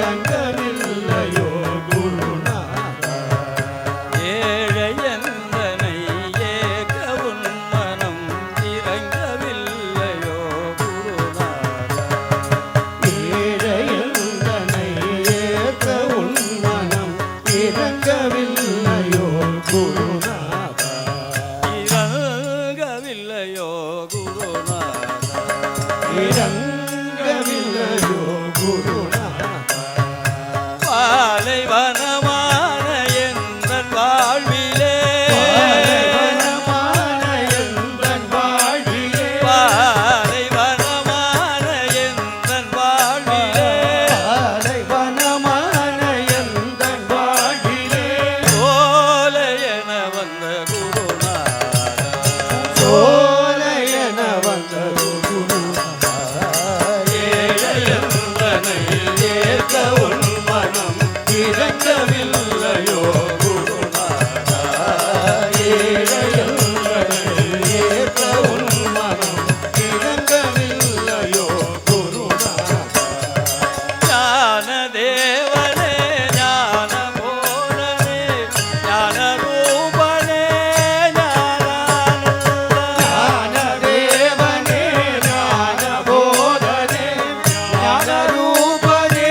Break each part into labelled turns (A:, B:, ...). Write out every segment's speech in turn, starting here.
A: இறங்கவில்லையோ குருநாதா
B: ஏழையந்தனை ஏக உன் மனம் இறங்கவில்லையோ குருநாதா
A: ஏழையந்தனை ஏக உன் மனம் இறங்கவில்லையோ குருநாதா
B: இறங்கவில்லையோ குருநாதா
A: இறங்கவில்லையோ குருநாதா
B: பாலைவனமான எந்தன் வாழ்விலே
A: பாலைவனமான எந்தன் வாழ்விலே
B: பாலைவனமான எந்தன் வாழ்விலே
A: பாலைவனமான எந்தன் வாழ்விலே
B: சோலையென வந்த குருநாதா
A: சோலையென வந்த குருநாதா
B: ஏழையந்தனை
A: ஏற்க உன் மனம் இறங்கவில்லையோ குருநாதா ஏழையந்தனை ஏற்க உன் மனம் இறங்கவில்லையோ குருநாதா
B: ஞான தேவனே ஞான போதனே ஞான ரூபனே ஞானானந்தா
A: ஞானதேவனே ஞான போதனே ஞான ரூபனே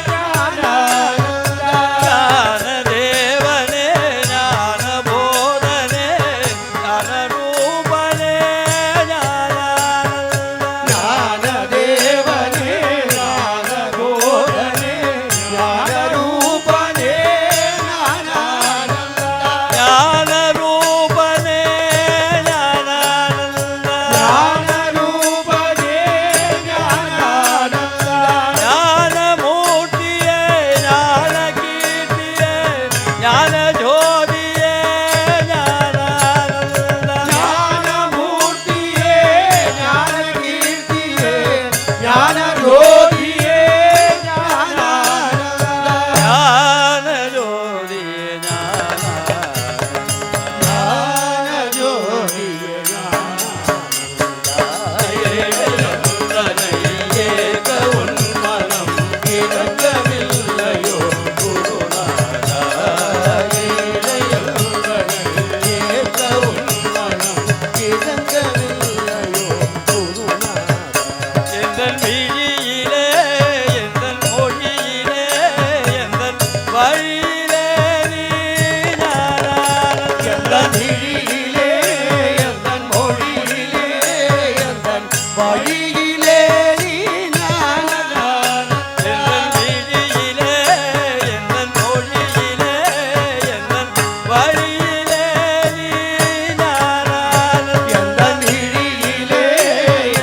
A: ஞானானந்தா
B: ஞான தேவனே ஞான போதனே ஞான ரூபனே ஞானானந்தா
A: ஞானதேவனே ஞான போதனே ஞான ரூபனே ஞானானந்தா
B: ஞான ரூபனே ஞானானந்தா
A: ஞான ரூபனே ஞானானந்தா
B: ஞான மூர்த்தியே ஞான கீர்த்தியே ஞான ஜோதியே ஞானானந்தா
A: ஞான மூர்த்தியே ஞான கீர்த்தியே ஞான ஜோதியே ஞானானந்தா
B: ஞான ஜோதியே ஞானானந்தா
A: ஞான ஜோதியே ஞானானந்தா
B: ஏழையந்தனை
A: ஏக உன் மனம் இறங்கவில்லையோ குருநாதா ஏழையந்தனை ஏக உன் மனம் இறங்கவில்லையோ குருநாதா
B: எந்தன் விழியிலே எந்தன் மொழியிலே எந்தன் வழியிலே நீ ஞானானந்தா
A: எந்தன் விழியிலே எந்தன் மொழியிலே எந்தன் வழியிலே நீ ஞானானந்தா
B: எந்தன் விழியிலே எந்தன் மொழியிலே எந்தன் வழியிலே நீ ஞானானந்தா
A: எந்தன் விழியிலே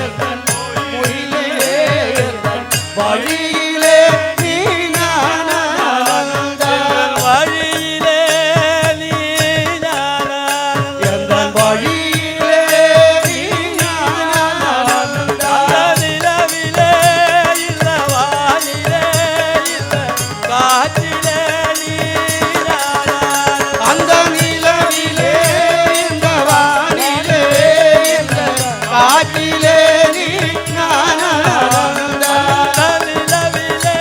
A: எந்தன் மொழியிலே எந்தன் வழியிலே நீ ஞானானந்தா
B: எந்தன் வழியிலே நீ ஞானானந்தா
A: எந்தன் வழியிலே நீ ஞானானந்தா
B: நிலவிலே இல்ல வானிலே இல்ல காற்றிலே நீ ஞானானந்தா
A: அந்த நிலவிலே இந்த வானிலே இந்த காற்றிலே நீ ஞானானந்தா
B: நிலவிலே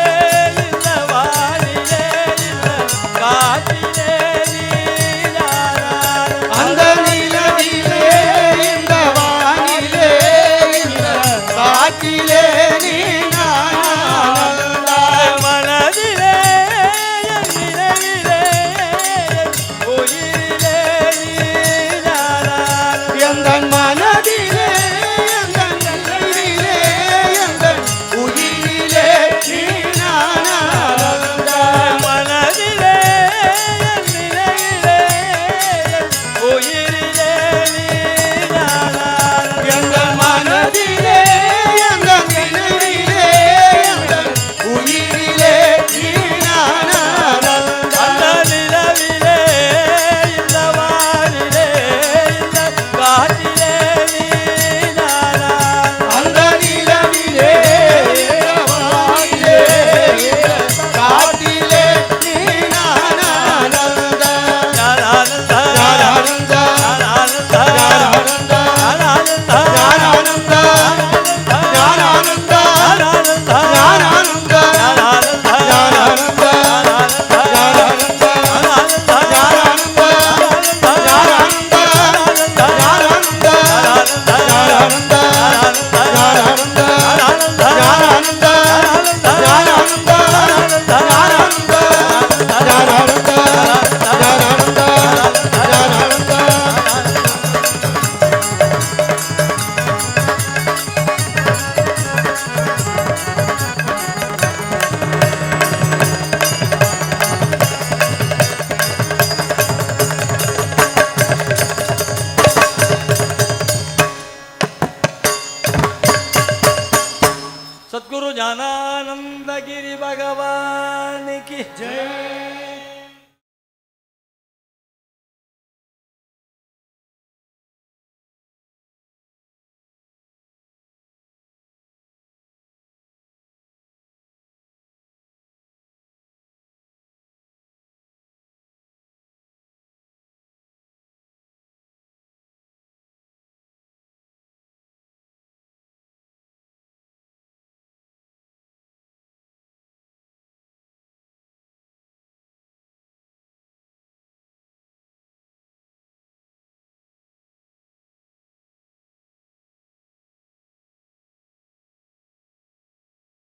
B: आनंदगिरी भगवान की
A: जय।